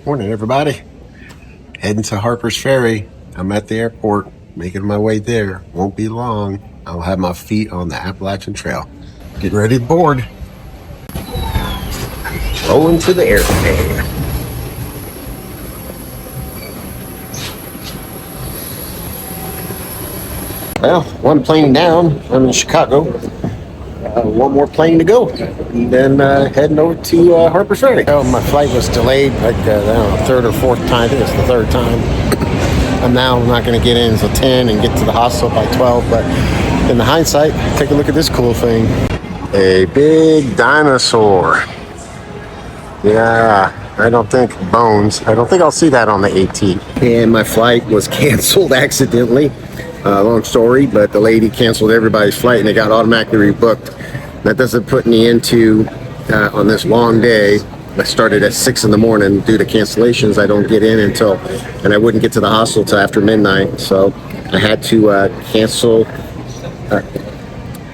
Morning, everybody. Heading to Harpers Ferry. I'm at the airport, making my way there. Won't be long. I'll have my feet on the Appalachian Trail. Getting ready to board. Rolling to the airplane. Well, one plane down. I'm in Chicago. One more plane to go, and then heading over to Harpers Ferry. Oh, my flight was delayed like I don't know, third or fourth time. I think it's the third time. I'm now not going to get in until 10 and get to the hostel by 12. But in the hindsight, take a look at this cool thing. A big dinosaur. Yeah, I don't think bones. I don't think I'll see that on the 18th. And my flight was canceled accidentally. Long story, but the lady canceled everybody's flight and they got automatically rebooked. That doesn't put me into on this long day. I started at 6 in the morning due to cancellations. I don't get in until, and I wouldn't get to the hostel till after midnight. So I had to cancel.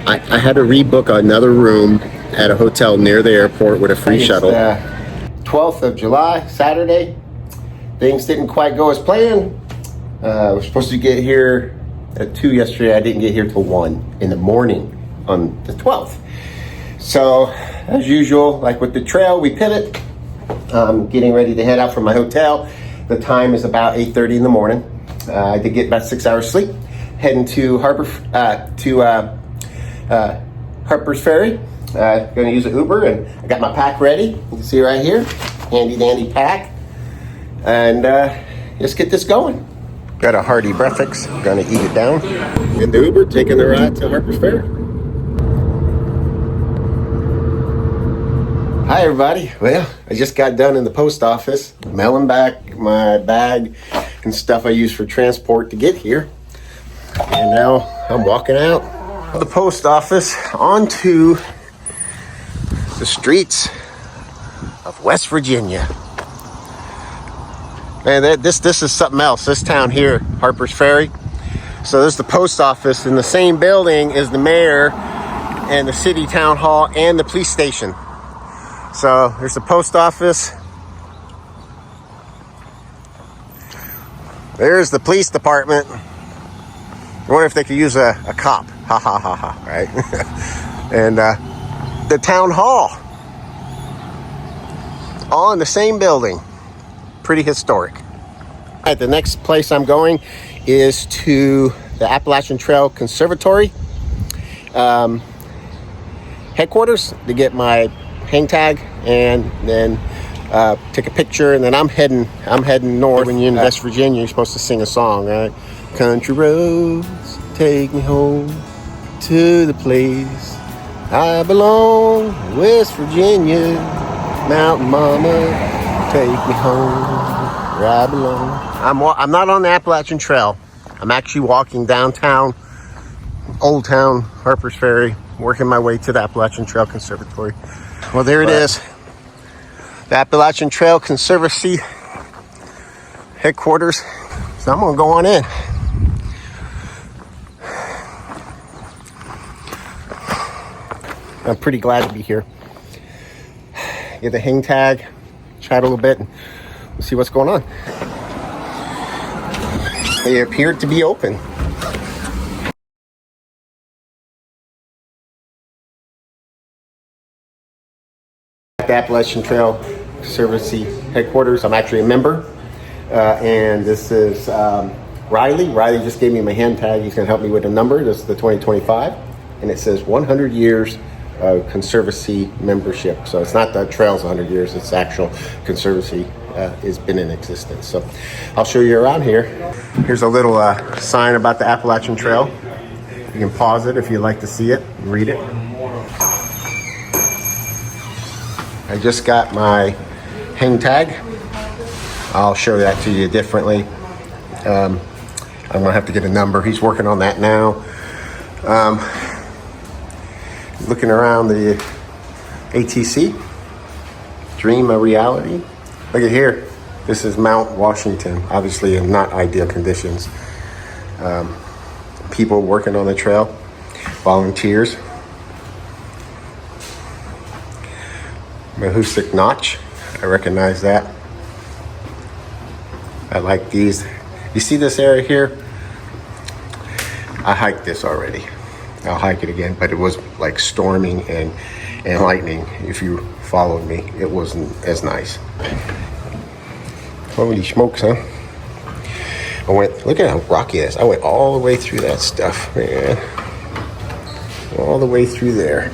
I had to rebook another room at a hotel near the airport with a free shuttle. 12th of July, Saturday. Things didn't quite go as planned. We're supposed to get here at 2 yesterday. I didn't get here till 1 in the morning on the 12th. So, as usual, like with the trail, we pivot. I'm getting ready to head out from my hotel. The time is about 8:30 in the morning. I did get about 6 hours sleep. Heading to Harpers Ferry. Going to use an Uber, and I got my pack ready. You can see right here, handy dandy pack. And let's get this going. Got a hearty breakfast, gonna eat it down. In the Uber, taking the ride to Harpers Ferry. Hi everybody. Well, I just got done in the post office, mailing back my bag and stuff I use for transport to get here. And now I'm walking out of the post office onto the streets of West Virginia. Man, this is something else. This town here, Harpers Ferry. So there's the post office. In the same building is the mayor and the city town hall and the police station. So there's the post office. There's the police department. I wonder if they could use a cop. Ha ha ha ha, right? And the town hall. All in the same building. Pretty historic. All right, the next place I'm going is to the Appalachian Trail Conservatory headquarters to get my hang tag and then take a picture, and then I'm heading north. When you're in West Virginia, you're supposed to sing a song, right? Country roads take me home to the place I belong, West Virginia, Mountain Mama. Take me home where I belong. I'm not on the Appalachian Trail. I'm actually walking downtown, Old Town, Harpers Ferry, working my way to the Appalachian Trail Conservatory. Well, there it is. The Appalachian Trail Conservancy headquarters. So I'm gonna go on in. I'm pretty glad to be here. Get the hang tag. Chat a little bit and we'll see what's going on. They appeared to be open. At the Appalachian Trail Conservancy headquarters, I'm actually a member. And this is Riley. Riley just gave me my hand tag. He's going to help me with a number. This is the 2025. And it says 100 years Conservancy membership. So it's not the trail's 100 years, it's actual Conservancy has been in existence. So I'll show you around here. Here's a little sign about the Appalachian Trail. You can pause it if you'd like to see it and read it. I just got my hang tag. I'll show that to you differently. I'm gonna have to get a number. He's working on that now. Looking around the ATC, dream a reality. Look at here. This is Mount Washington, obviously in not ideal conditions. People working on the trail, volunteers. Mahusik Notch, I recognize that. I like these. You see this area here? I hiked this already. I'll hike it again, but it was like storming and lightning. If you followed me, it wasn't as nice. Holy smokes, huh? I went, look at how rocky it is. I went all the way through that stuff, man. All the way through there.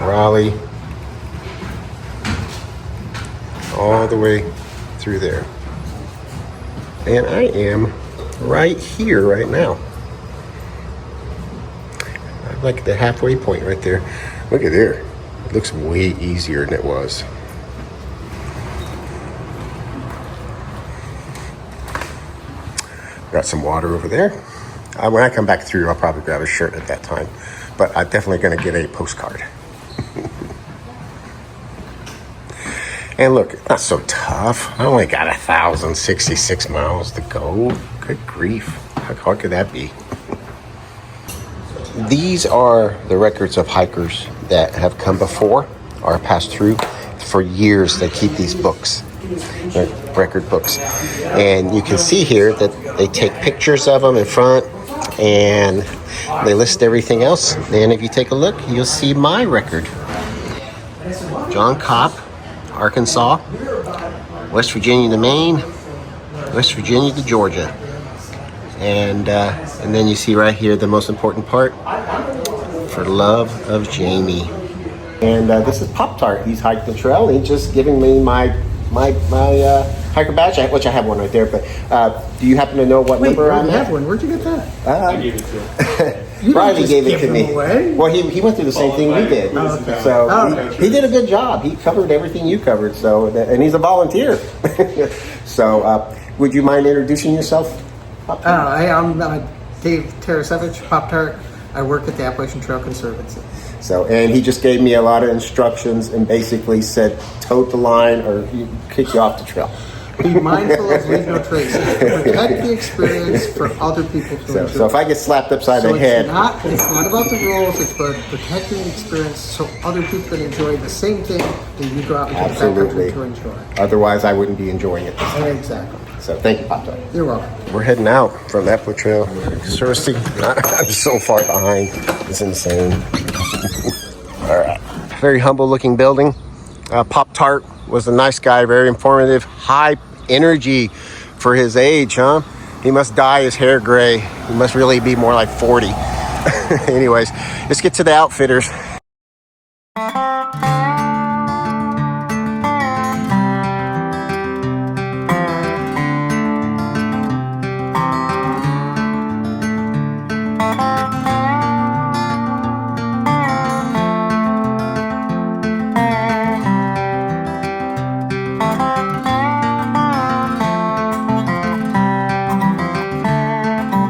Raleigh. All the way through there. And I am right here right now. I'm like the halfway point right there. Look at there. It looks way easier than it was. Got some water over there. When I come back through, I'll probably grab a shirt at that time. But I'm definitely going to get a postcard. And look, it's not so tough. I only got 1,066 miles to go. Good grief. How hard could that be? These are the records of hikers that have come before or passed through. For years, they keep these books. Record books, and you can see here that they take pictures of them in front and they list everything else. And if you take a look, you'll see my record. John Copp, Arkansas, West Virginia to Maine, West Virginia to Georgia, and then you see right here the most important part, for love of Jamie. And this is Pop-Tart. He's hiked the trail and he's just giving me my hiker badge, which I have one right there, but do you happen to know what number I'm at? You have one. Where'd you get that? I gave it to him. Riley gave it to me. Away? Well, he went through the same thing we did. Oh, okay. So he did a good job. He covered everything you covered. So, and he's a volunteer. So, would you mind introducing yourself? I'm Dave Tarasevich, Pop-Tart. I work at the Appalachian Trail Conservancy. So, and he just gave me a lot of instructions and basically said, tote the line or kick you off the trail. Be mindful of leave no traces. Protect the experience for other people to enjoy. So if I get slapped upside the head. It's not about the rules, it's about protecting the experience so other people can enjoy the same thing that you go out and Absolutely. to enjoy. Otherwise, I wouldn't be enjoying it. Exactly. So thank you, Pop-Tart. You're welcome. We're heading out from the Appalachian Trail. Seriously, I'm so far behind. It's insane. All right. Very humble looking building. Pop-Tart was a nice guy, very informative, high energy for his age, huh? He must dye his hair gray. He must really be more like 40. Anyways, let's get to the outfitters.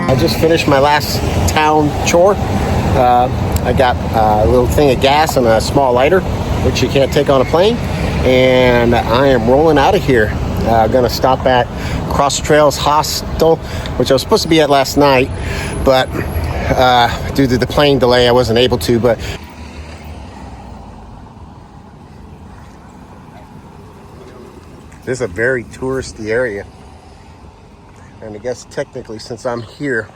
I just finished my last town chore. I got a little thing of gas and a small lighter, which you can't take on a plane. And I am rolling out of here. Gonna stop at Cross Trails Hostel, which I was supposed to be at last night, but due to the plane delay, I wasn't able to. But this is a very touristy area. And I guess technically, since I'm here,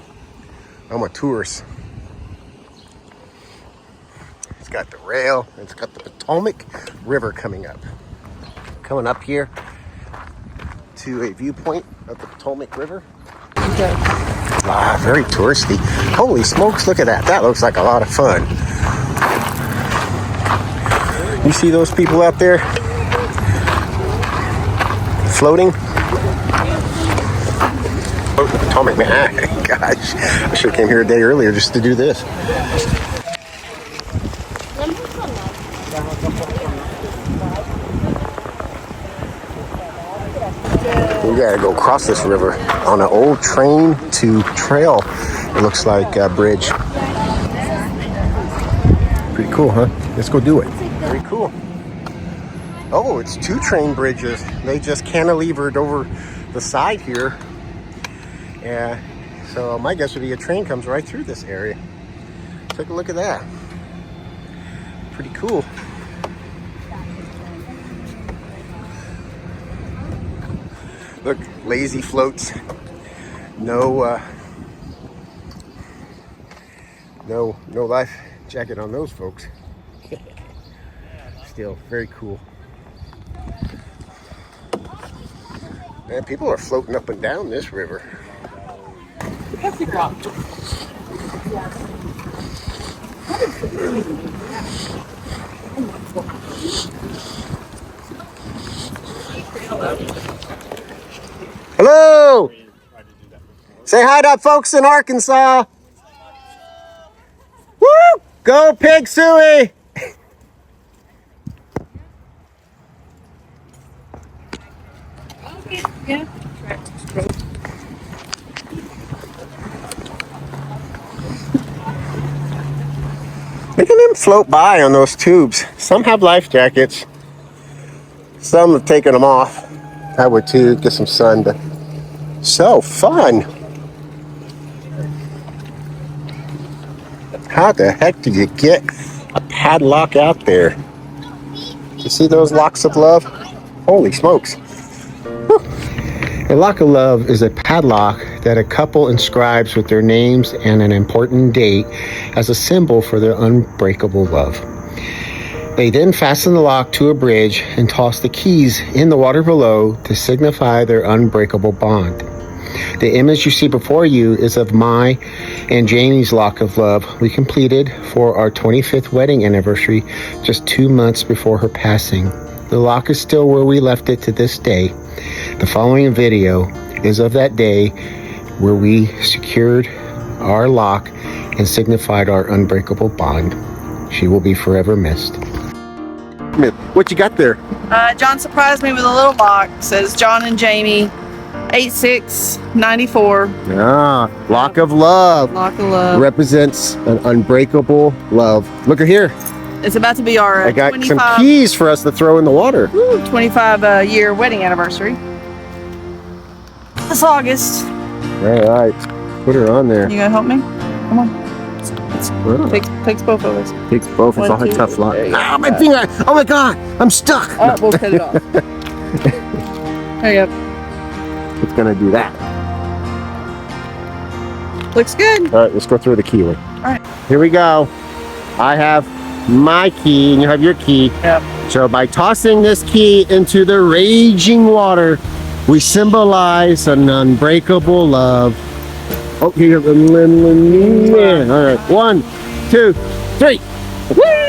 I'm a tourist. It's got the rail, and it's got the Potomac River coming up. Coming up here to a viewpoint of the Potomac River. Okay. Very touristy. Holy smokes, look at that. That looks like a lot of fun. You see those people out there floating? Potomac, man, gosh, I should have came here a day earlier just to do this. We gotta go across this river on an old train to trail, it looks like, a bridge. Pretty cool, huh? Let's go do it. Very cool. Oh, it's two train bridges. They just cantilevered over the side here. Yeah, so my guess would be a train comes right through this area. Take a look at that. Pretty cool. Look, lazy floats. No life jacket on those folks. Still very cool. Man, people are floating up and down this river. Hello! Say hi to folks in Arkansas. Woo! Go Pig Suey! Yeah. Look at them float by on those tubes. Some have life jackets. Some have taken them off. I would too, get some sun, but so fun. How the heck do you get a padlock out there? You see those locks of love? Holy smokes. Whew. A lock of love is a padlock that a couple inscribes with their names and an important date as a symbol for their unbreakable love. They then fasten the lock to a bridge and toss the keys in the water below to signify their unbreakable bond. The image you see before you is of my and Jamie's lock of love we completed for our 25th wedding anniversary just 2 months before her passing. The lock is still where we left it to this day. The following video is of that day where we secured our lock and signified our unbreakable bond. She will be forever missed. What you got there? John surprised me with a little lock. Says John and Jamie, 8694. Ah, lock of love. Lock of love. Represents an unbreakable love. Look at here. It's about to be our I got some keys for us to throw in the water. 25 year wedding anniversary. This August. All right, put her on there. You gonna help me? Come on. Takes both of us. Takes both. It's all a tough lock. Ah, my finger! Oh my God! I'm stuck. Oh, we'll cut it off. There you go. It's gonna do that. Looks good. All right, let's go through the key. All right. Here we go. I have my key, and you have your key. Yep. So by tossing this key into the raging water, we symbolize an unbreakable love. Oh, here. All right. 1, 2, 3. Woo!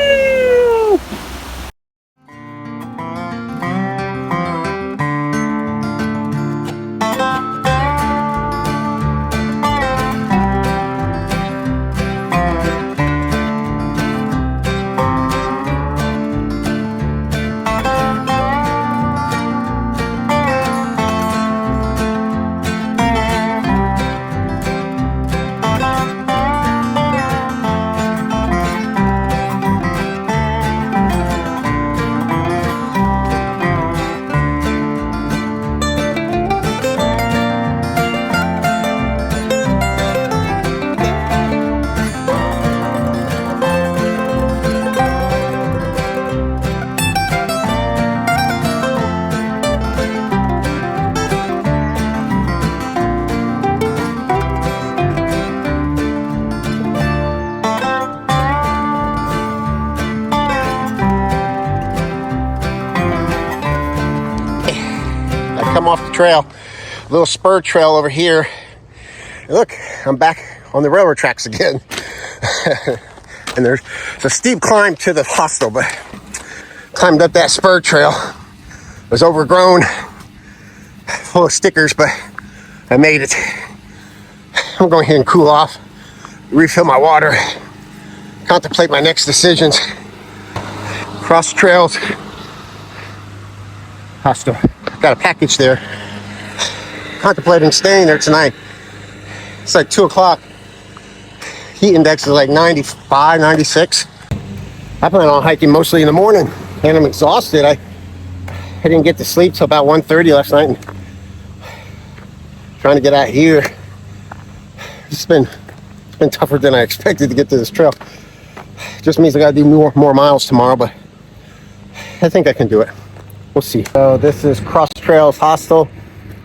Come off the trail, a little spur trail over here. And look, I'm back on the railroad tracks again. And there's a steep climb to the hostel, but climbed up that spur trail. It was overgrown, full of stickers, but I made it. I'm going here and cool off, refill my water, contemplate my next decisions. Cross Trails Hostel. Got a package there. Contemplating staying there tonight. It's like 2 o'clock. Heat index is like 95, 96. I plan on hiking mostly in the morning, and I'm exhausted. I didn't get to sleep till about 1:30 last night. And trying to get out here. It's been tougher than I expected to get to this trail. Just means I gotta do more miles tomorrow, but I think I can do it. We'll see. So this is Cross Trails Hostel.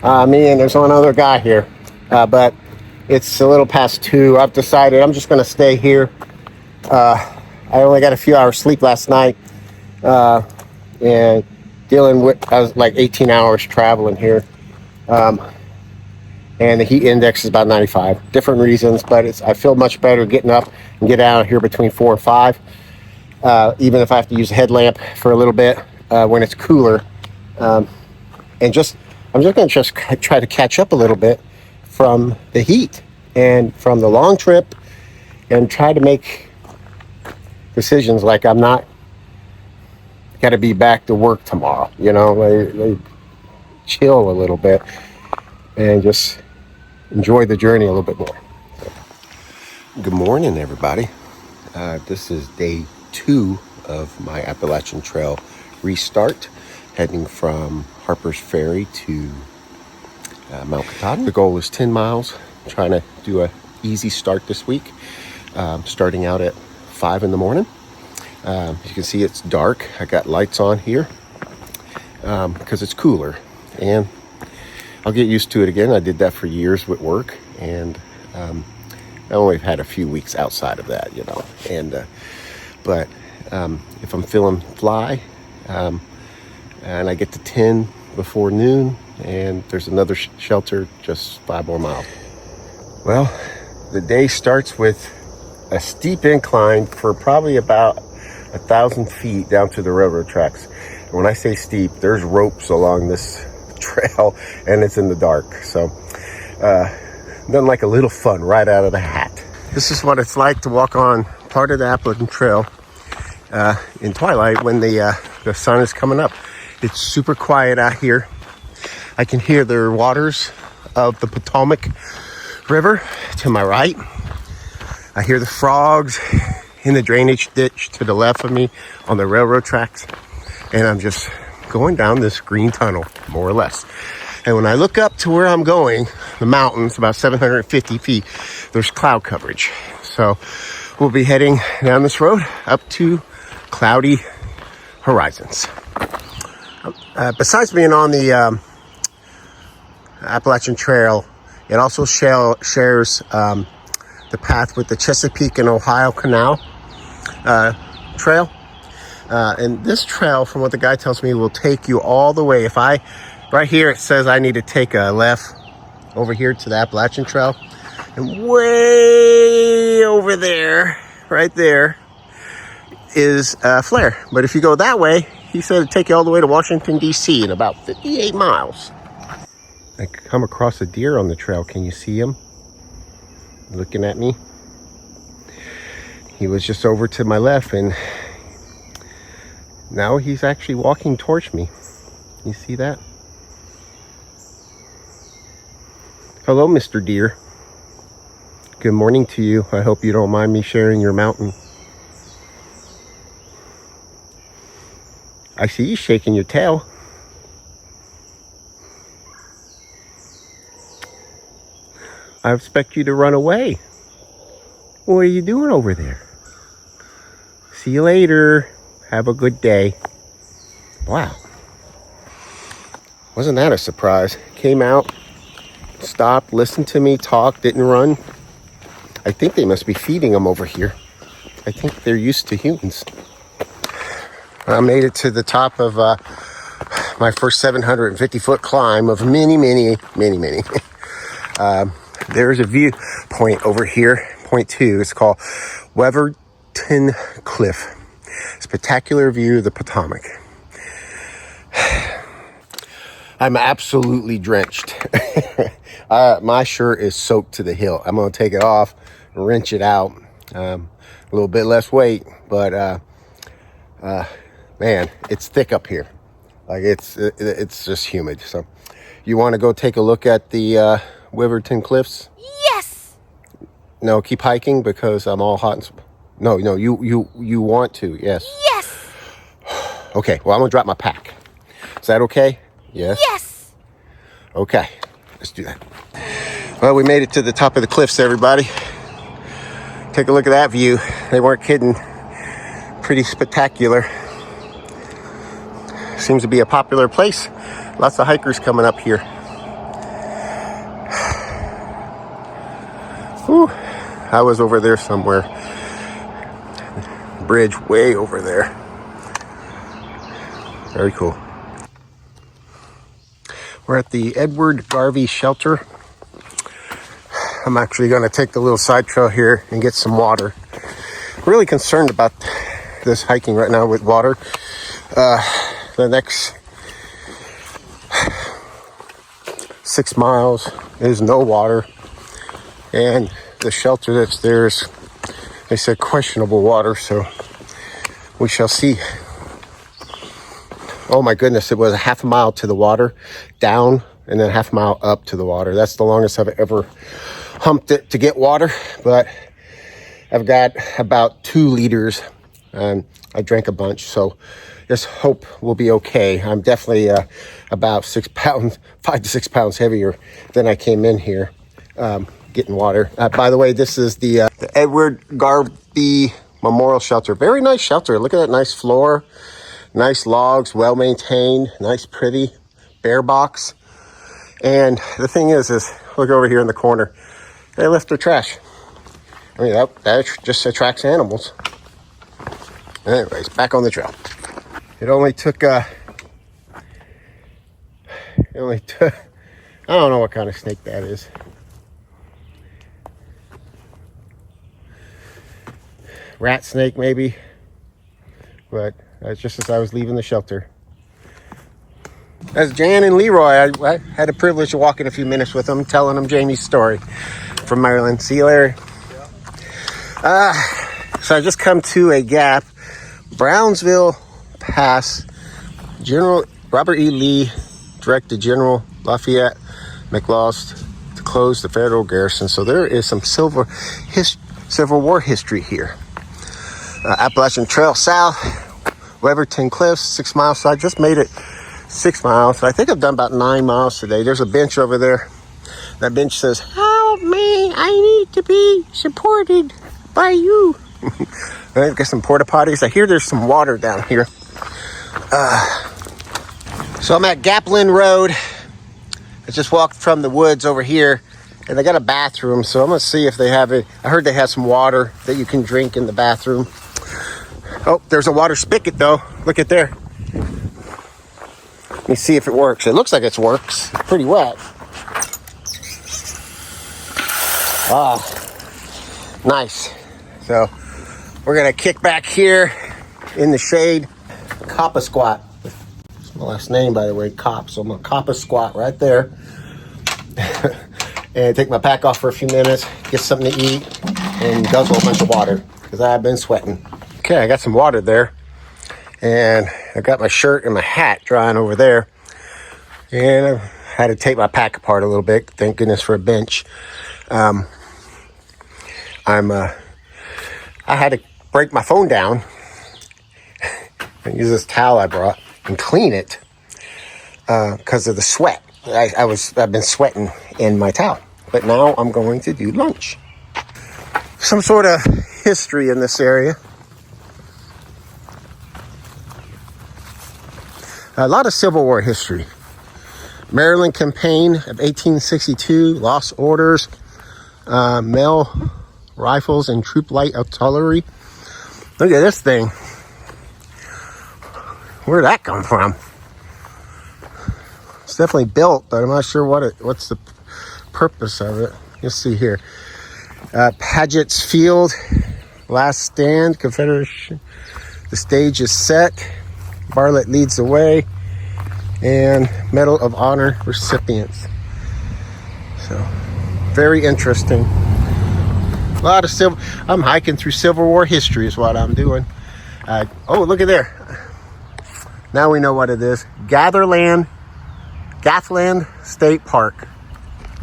Me and there's one other guy here, but it's a little past 2. I've decided I'm just going to stay here. I only got a few hours sleep last night, and dealing with, I was like 18 hours traveling here, and the heat index is about 95. Different reasons, but I feel much better getting up and get out of here between 4 and 5, even if I have to use a headlamp for a little bit when it's cooler, and I'm just going to try to catch up a little bit from the heat and from the long trip, and try to make decisions like I'm not got to be back to work tomorrow, like chill a little bit and just enjoy the journey a little bit more. Good morning, everybody. This is day 2 of my Appalachian Trail restart, heading from Harpers Ferry to Mount Katahdin. The goal is 10 miles. I'm trying to do a easy start this week, starting out at 5 in the morning. As you can see, it's dark. I got lights on here because it's cooler, and I'll get used to it again. I did that for years with work, and I only had a few weeks outside of that, and but if I'm feeling fly, and I get to 10 before noon, and there's another shelter just 5 more miles. Well, the day starts with a steep incline for probably about 1,000 feet down to the railroad tracks. And when I say steep, there's ropes along this trail, and it's in the dark. So nothing like a little fun right out of the hat. This is what it's like to walk on part of the Appalachian Trail in twilight when the sun is coming up. It's super quiet out here. I can hear the waters of the Potomac River to my right. I hear the frogs in the drainage ditch to the left of me on the railroad tracks. And I'm just going down this green tunnel, more or less. And when I look up to where I'm going, the mountains, about 750 feet, there's cloud coverage. So we'll be heading down this road up to cloudy horizons. Besides being on the Appalachian Trail, it also shares the path with the Chesapeake and Ohio Canal trail. And this trail, from what the guy tells me, will take you all the way. Right here, it says I need to take a left over here to the Appalachian Trail. And way over there, right there, is Flare. But if you go that way, he said it'd take you all the way to Washington, D.C. in about 58 miles. I come across a deer on the trail. Can you see him? Looking at me. He was just over to my left, and now he's actually walking towards me. You see that? Hello, Mr. Deer. Good morning to you. I hope you don't mind me sharing your mountain. I see you shaking your tail. I expect you to run away. What are you doing over there? See you later. Have a good day. Wow. Wasn't that a surprise? Came out, stopped, listened to me, talked, didn't run. I think they must be feeding them over here. I think they're used to humans. I made it to the top of my first 750-foot climb of many. There's a viewpoint over here, point 2. It's called Weatherton Cliff. It's a spectacular view of the Potomac. I'm absolutely drenched. My shirt is soaked to the hilt. I'm going to take it off, wrench it out. A little bit less weight, but man, it's thick up here. Like it's just humid. So you want to go take a look at the Weatherton Cliffs? Yes. No, keep hiking because I'm all hot and... No, you want to, yes. Yes. Okay, well, I'm gonna drop my pack. Is that okay? Yes? Yes. Okay, let's do that. Well, we made it to the top of the cliffs, everybody. Take a look at that view. They weren't kidding. Pretty spectacular. Seems to be a popular place. Lots of hikers coming up here. I was over there somewhere. Bridge way over there. Very cool. We're at the Edward Garvey shelter. I'm actually going to take the little side trail here and get some water. Really concerned about this hiking right now with water. The next 6 miles is no water, and the shelter that's there is, they said, questionable water, so we shall see. Oh my goodness, it was a half a mile to the water down and then half a mile up to the water. That's the longest I've ever humped it to get water, but I've got about 2 liters and I drank a bunch, so just hope we'll be okay. I'm definitely about 6 pounds, 5 to 6 pounds heavier than I came in here getting water. By the way, this is the Edward Garvey Memorial Shelter. Very nice shelter. Look at that nice floor, nice logs, well maintained, nice pretty bear box. And the thing is look over here in the corner. They left their trash. I mean, that just attracts animals. Anyways, back on the trail. It only took, I don't know what kind of snake that is. Rat snake, maybe. But that's just as I was leaving the shelter. That's Jan and Leroy. I had the privilege of walking a few minutes with them, telling them Jamie's story from Maryland. See you, Larry. So I just come to a gap. Brownsville Pass. General Robert E. Lee directed General Lafayette McLaws to close the federal garrison. So there is some Civil War history here. Appalachian Trail south, Weberton Cliffs, 6 miles. So I just made it 6 miles. I think I've done about 9 miles today. There's a bench over there. That bench says, "Help me, I need to be supported by you." I've got some porta potties. I hear there's some water down here. So I'm at Gaplin Road. I just walked from the woods over here, and they got a bathroom, so I'm gonna see if they have it. I heard they have some water that you can drink in the bathroom. Oh, there's a water spigot though. Look at there. Let me see if it works. It looks like it works. It's pretty wet. Nice. So we're gonna kick back here in the shade. Coppa squat. That's my last name, by the way, Cop. So I'm gonna Coppa squat right there. And take my pack off for a few minutes, get something to eat, and guzzle a bunch of water, because I've been sweating. Okay, I got some water there. And I got my shirt and my hat drying over there. And I had to take my pack apart a little bit. Thank goodness for a bench. I had to break my phone down and use this towel I brought and clean it because of the sweat. I've been sweating in my towel. But now I'm going to do lunch. Some sort of history in this area. A lot of Civil War history. Maryland campaign of 1862, lost orders, mail rifles and troop light artillery. Look at this thing. Where'd that come from? It's definitely built, but I'm not sure what's the purpose of it. You'll see here. Paget's Field, last stand, Confederation. The stage is set. Bartlett leads the way. And Medal of Honor recipients. So, very interesting. A lot of I'm hiking through Civil War history is what I'm doing. Oh, look at there. Now we know what it is. Gathland State Park.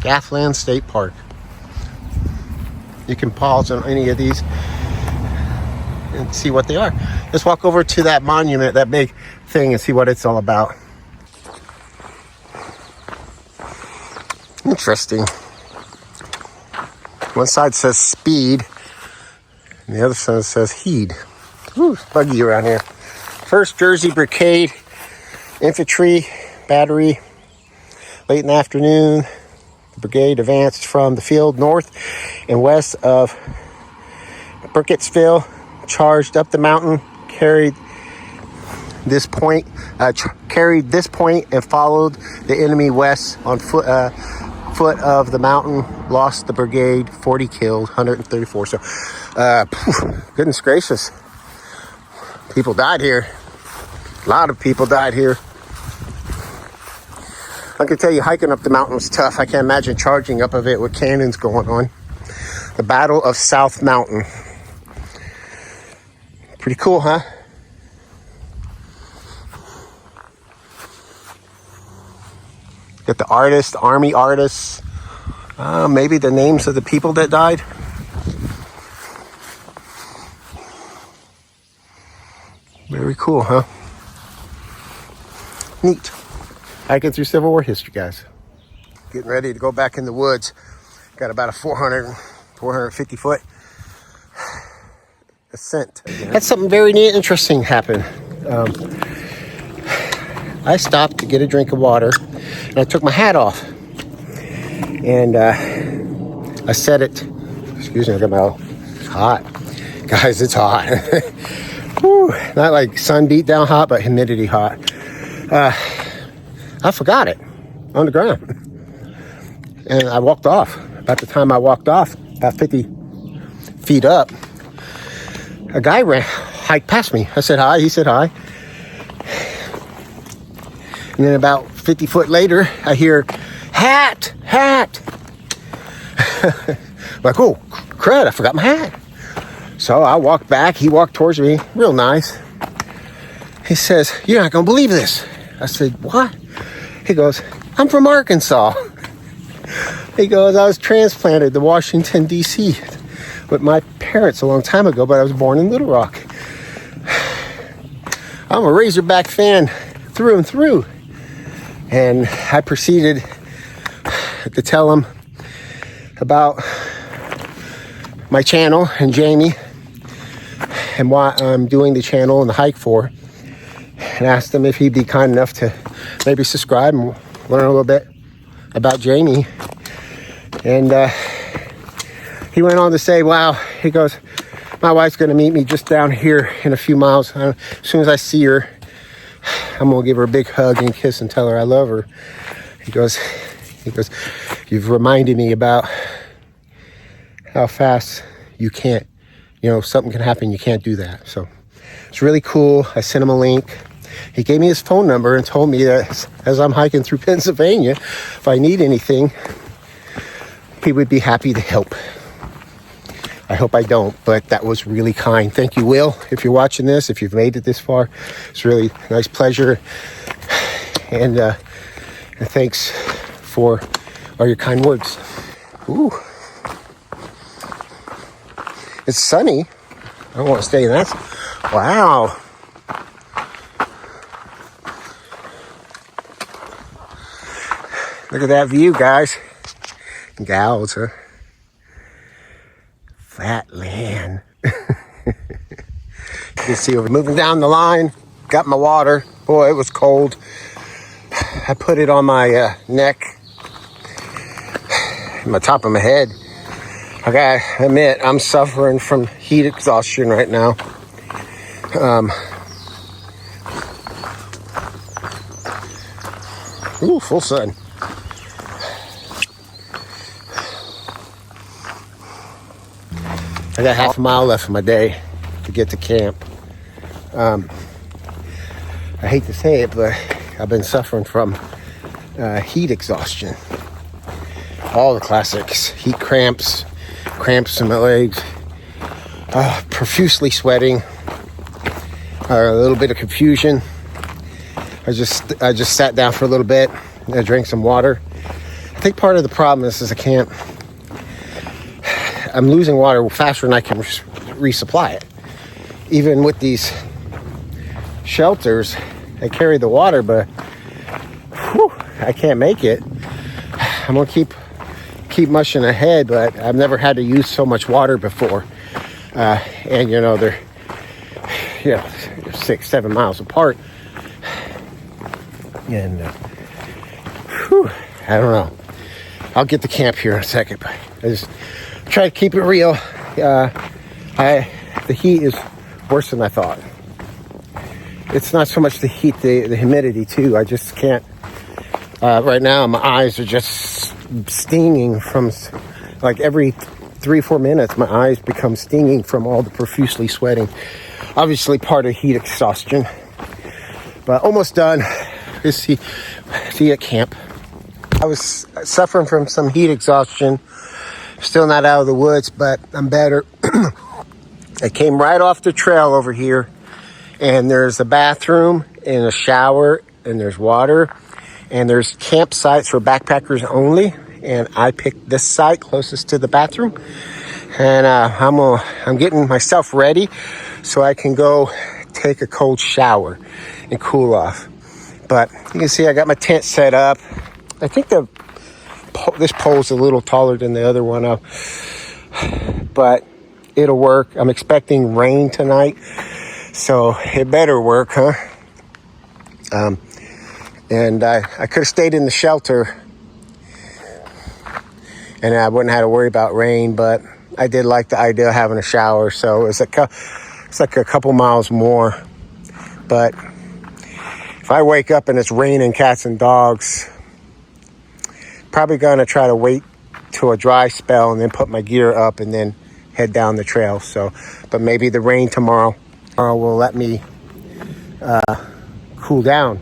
Gathland State Park. You can pause on any of these and see what they are. Let's walk over to that monument, that big thing, and see what it's all about. Interesting. One side says speed, and the other side says heed. Ooh, it's buggy around here. 1st Jersey Brigade Infantry Battery. Late in the afternoon, the brigade advanced from the field north and west of Burkittsville, charged up the mountain, carried this point, and followed the enemy west on foot of the mountain. Lost the brigade, 40 killed, 134. So, goodness gracious, people died here. A lot of people died here. I can tell you, hiking up the mountain was tough. I can't imagine charging up of it with cannons going on. The Battle of South Mountain. Pretty cool, huh? Got the artists, army artists. Maybe the names of the people that died. Very cool, huh? Neat. Hiking through Civil War history, guys. Getting ready to go back in the woods. Got about a 450 foot ascent. Had something very neat, interesting happen. I stopped to get a drink of water, and I took my hat off. And I set it. Excuse me, I got my. It's hot, guys. It's hot. Whew, not like sun beat down hot, but humidity hot. I forgot it on the ground, and I walked off. About the time I walked off, about 50 feet up, a guy hiked past me. I said hi. He said hi. And then about 50 foot later, I hear, hat. Like, oh, crud, I forgot my hat. So I walked back. He walked towards me, real nice. He says, "You're not going to believe this." I said, "What?" He goes, "I'm from Arkansas." He goes, "I was transplanted to Washington, D.C. with my parents a long time ago, but I was born in Little Rock. I'm a Razorback fan through and through." And I proceeded to tell him about my channel and Jamie and why I'm doing the channel and the hike for, and asked him if he'd be kind enough to maybe subscribe and learn a little bit about Jamie. And he went on to say, wow, he goes, "My wife's going to meet me just down here in a few miles. As soon as I see her, I'm going to give her a big hug and kiss and tell her I love her." He goes, "You've reminded me about how fast you can't, something can happen. You can't do that." So it's really cool. I sent him a link. He gave me his phone number and told me that as I'm hiking through Pennsylvania, if I need anything, he would be happy to help. I hope I don't, but that was really kind. Thank you, Will, if you're watching this, if you've made it this far. It's really a nice pleasure. And thanks for all your kind words. Ooh. It's sunny. I don't want to stay in that. Wow. Look at that view, guys. Gals, huh? Flat land. You can see over moving down the line. Got my water. Boy, it was cold. I put it on my neck, my top of my head. I gotta admit, I'm suffering from heat exhaustion right now. Ooh, full sun. I got half a mile left of my day to get to camp. I hate to say it, but I've been suffering from heat exhaustion. All the classics: heat cramps in my legs, profusely sweating, a little bit of confusion. I just sat down for a little bit. I drank some water. I think part of the problem is I'm losing water faster than I can resupply it. Even with these shelters, I carry the water, but I can't make it. I'm gonna keep mushing ahead, but I've never had to use so much water before. And they're 6-7 miles apart. And I don't know. I'll get to camp here in a second, but I just try to keep it real. The heat is worse than I thought. It's not so much the heat, the humidity too. I just can't. Right now, my eyes are just stinging from, like, every 3-4 minutes, my eyes become stinging from all the profusely sweating. Obviously, part of heat exhaustion. But almost done. See at camp. I was suffering from some heat exhaustion. Still not out of the woods, but I'm better. I came right off the trail over here, and there's a bathroom and a shower, and there's water, and there's campsites for backpackers only. And I picked this site closest to the bathroom, and I'm getting myself ready so I can go take a cold shower and cool off. But you can see I got my tent set up. I think this pole's a little taller than the other one, but it'll work. I'm expecting rain tonight, so it better work, huh? And I could have stayed in the shelter, and I wouldn't have to worry about rain, but I did like the idea of having a shower, so it's like a couple miles more. But if I wake up and it's raining cats and dogs, probably gonna try to wait till a dry spell and then put my gear up and then head down the trail. So, but maybe the rain tomorrow will let me cool down,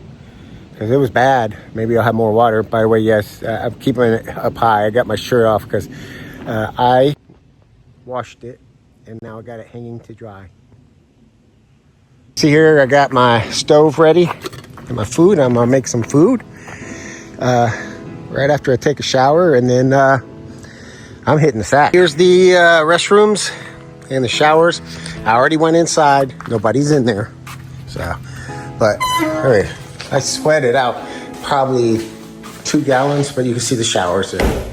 because it was bad. Maybe I'll have more water. By the way, yes, I'm keeping it up high. I got my shirt off because I washed it, and now I got it hanging to dry. See here, I got my stove ready and my food. I'm gonna make some food right after I take a shower, and then I'm hitting the sack. Here's the restrooms and the showers. I already went inside. Nobody's in there. So, but anyway, I sweated out probably 2 gallons, but you can see the showers there.